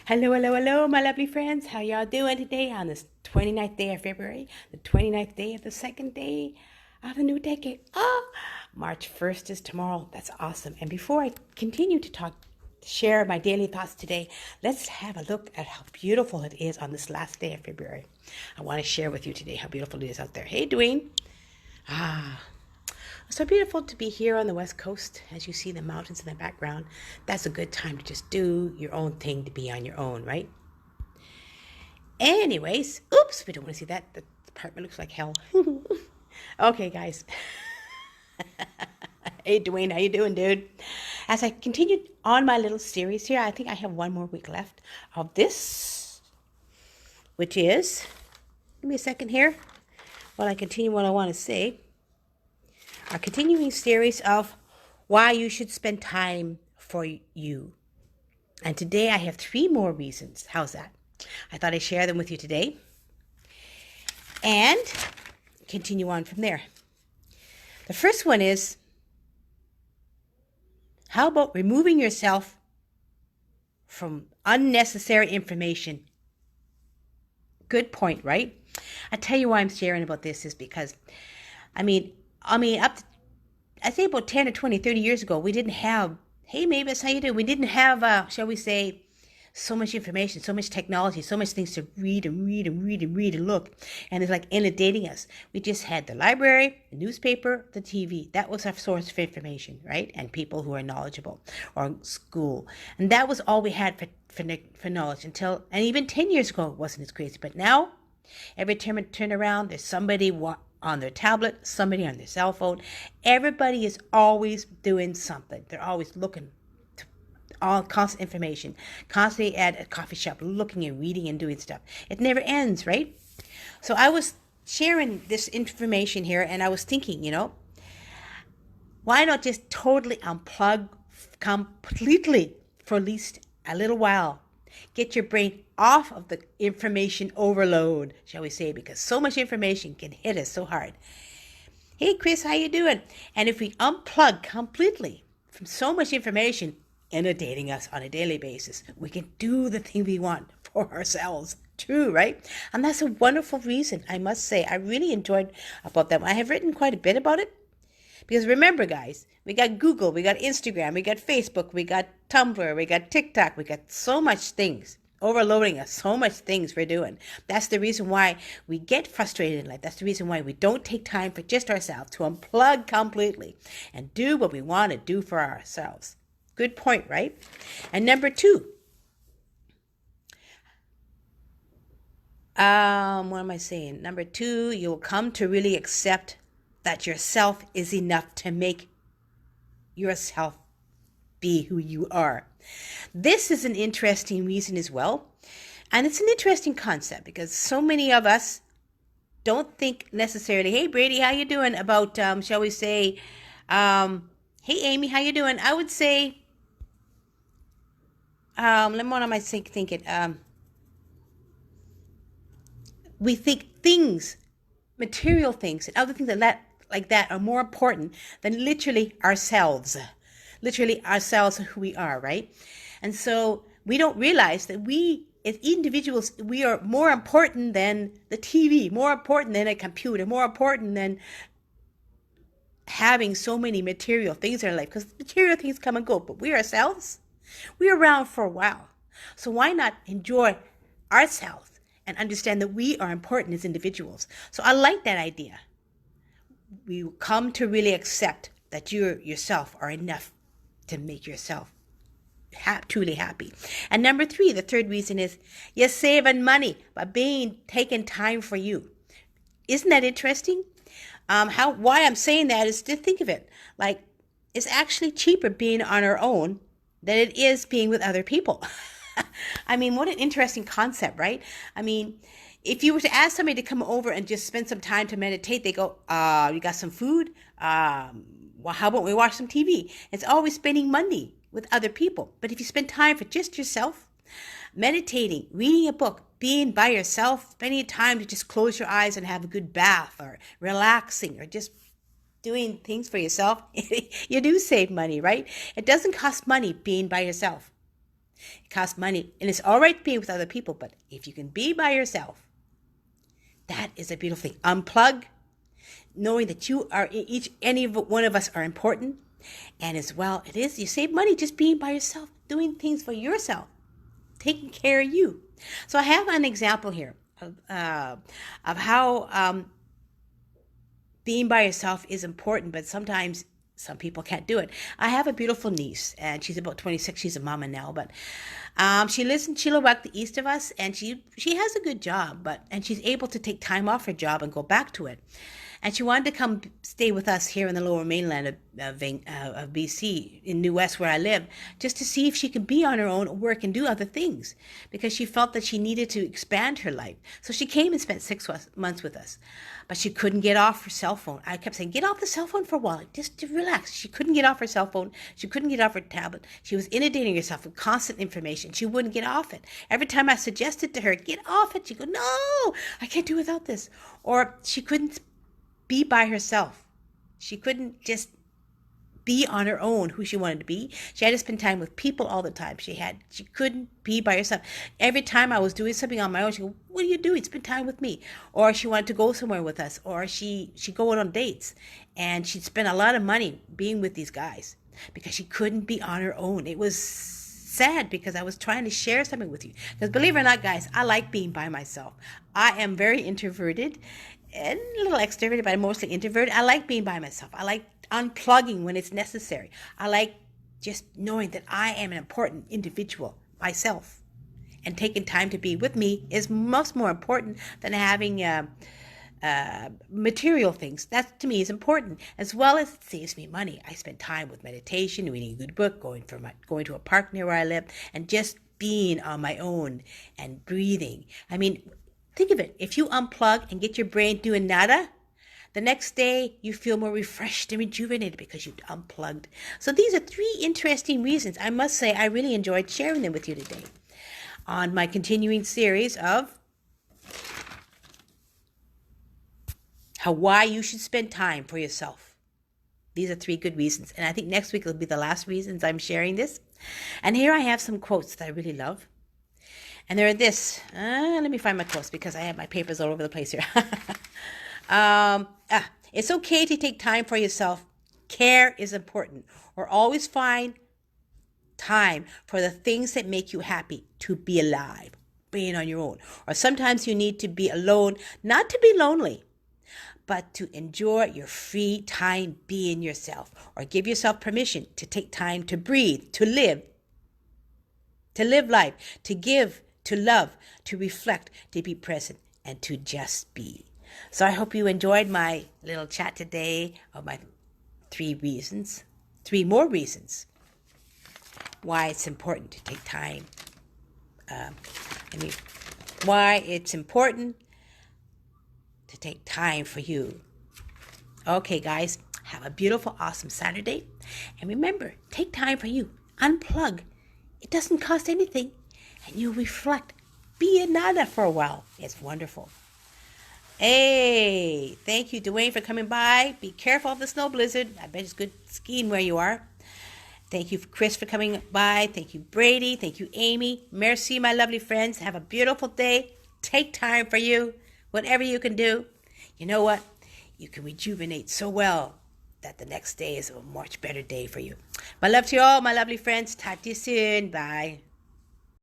Hello, hello, hello, my lovely friends. How y'all doing today on this 29th day of February, the 29th day of the second day of the new decade? March 1st is tomorrow. That's awesome. And before I continue to share my daily thoughts today, let's have a look at how beautiful it is on this last day of February. I want to share with you today how beautiful it is out there. Hey, Dwayne. Ah, it's so beautiful to be here on the West Coast. As you see the mountains in the background, that's a good time to just do your own thing, to be on your own, right? Anyways, oops, we don't want to see that. The apartment looks like hell. Okay, guys. Hey, Dwayne, how you doing, dude? As I continue on my little series here, I think I have one more week left of this, which is, give me a second here while I continue what I want to say. Our continuing series of why you should spend time for you. And today I have 3 more reasons. How's that? I thought I'd share them with you today and continue on from there. The first one is, how about removing yourself from unnecessary information? Good point, right? I tell you why I'm sharing about this is because, I mean, up to, I say about 10 or 20, 30 years ago, we didn't have, hey, Mavis, how you doing? We didn't have, shall we say, so much information, so much technology, so much things to read and look. And it's like inundating us. We just had the library, the newspaper, the TV. That was our source of information, right? And people who are knowledgeable, or school. And that was all we had for knowledge until, and even 10 years ago, it wasn't as crazy. But now, every time I turn around, there's somebody on their tablet, somebody on their cell phone. Everybody is always doing something. They're always looking, all constant information, constantly at a coffee shop, looking and reading and doing stuff. It never ends, right? So I was sharing this information here, and I was thinking, why not just totally unplug completely for at least a little while? Get your brain off of the information overload, shall we say, because so much information can hit us so hard. Hey, Chris, how you doing? And if we unplug completely from so much information inundating us on a daily basis, we can do the thing we want for ourselves. True, right? And that's a wonderful reason, I must say. I really enjoyed about that. I have written quite a bit about it. Because remember, guys, we got Google, we got Instagram, we got Facebook, we got Tumblr, we got TikTok, we got so much things overloading us, so much things we're doing. That's the reason why we get frustrated in life. That's the reason why we don't take time for just ourselves, to unplug completely and do what we want to do for ourselves. Good point, right? And number 2, what am I saying? Number 2, you'll come to really accept that yourself is enough to make yourself be who you are. This is an interesting reason as well. And it's an interesting concept because so many of us don't think necessarily, hey, Brady, how you doing? About, shall we say, hey, Amy, how you doing? I would say, what am I thinking? We think things, material things, and other things like that are more important than literally ourselves. Literally ourselves, who we are, right? And so we don't realize that we, as individuals, we are more important than the TV, more important than a computer, more important than having so many material things in our life. Because material things come and go, but we ourselves, we're around for a while. So why not enjoy ourselves and understand that we are important as individuals? So I like that idea. We come to really accept that you yourself are enough to make yourself truly happy. And number 3, the third reason is you're saving money by taking time for you. Isn't that interesting? Why I'm saying that is, to think of it like it's actually cheaper being on our own than it is being with other people. I mean, what an interesting concept, right? I mean, if you were to ask somebody to come over and just spend some time to meditate, they go, you got some food? Well, how about we watch some TV? It's always spending money with other people. But if you spend time for just yourself, meditating, reading a book, being by yourself, spending time to just close your eyes and have a good bath, or relaxing, or just doing things for yourself, you do save money, right? It doesn't cost money being by yourself. It costs money, and it's all right to be with other people, but if you can be by yourself, that is a beautiful thing. Unplug, knowing that any one of us are important, and as well, you save money just being by yourself, doing things for yourself, taking care of you. So I have an example here of how being by yourself is important, but sometimes some people can't do it. I have a beautiful niece, and she's about 26. She's a mama now, but she lives in Chilliwack, the east of us, and she has a good job, and she's able to take time off her job and go back to it. And she wanted to come stay with us here in the lower mainland of BC, in New West where I live, just to see if she could be on her own, work and do other things, because she felt that she needed to expand her life. So she came and spent 6 months with us, but she couldn't get off her cell phone. I kept saying, get off the cell phone for a while, just to relax. She couldn't get off her cell phone. She couldn't get off her tablet. She was inundating herself with constant information. She wouldn't get off it. Every time I suggested to her, get off it, she'd go, no, I can't do without this. Or she couldn't be by herself. She couldn't just be on her own who she wanted to be. She had to spend time with people all the time. She couldn't be by herself. Every time I was doing something on my own, she'd go, what are you doing? Spend time with me. Or she wanted to go somewhere with us, or she'd go on dates, and she'd spend a lot of money being with these guys because she couldn't be on her own. It was sad because I was trying to share something with you. Because believe it or not, guys, I like being by myself. I am very introverted and a little extroverted, but I'm mostly introverted. I like being by myself. I like unplugging when it's necessary. I like just knowing that I am an important individual myself. And taking time to be with me is much more important than having material things. That to me is important, as well as it saves me money. I spend time with meditation, reading a good book, going to a park near where I live, and just being on my own and breathing. I mean, think of it. If you unplug and get your brain doing nada, the next day you feel more refreshed and rejuvenated because you've unplugged. So these are 3 interesting reasons. I must say I really enjoyed sharing them with you today on my continuing series of why you should spend time for yourself. These are 3 good reasons. And I think next week will be the last reasons I'm sharing this. And here I have some quotes that I really love. And they're this. Let me find my quotes because I have my papers all over the place here. It's okay to take time for yourself. Care is important. Or always find time for the things that make you happy, to be alive, being on your own. Or sometimes you need to be alone, not to be lonely, but to enjoy your free time being yourself. Or give yourself permission to take time to breathe, to live life, to give, to love, to reflect, to be present, and to just be. So I hope you enjoyed my little chat today of my 3 more reasons why it's important to take time. Why it's important to take time for you. Okay, guys, have a beautiful, awesome Saturday. And remember, take time for you. Unplug. It doesn't cost anything. And you reflect. Be in nada for a while. It's wonderful. Hey, thank you, Dwayne, for coming by. Be careful of the snow blizzard. I bet it's good skiing where you are. Thank you, Chris, for coming by. Thank you, Brady. Thank you, Amy. Merci, my lovely friends. Have a beautiful day. Take time for you. Whatever you can do. You know what? You can rejuvenate so well that the next day is a much better day for you. My love to you all, my lovely friends. Talk to you soon. Bye.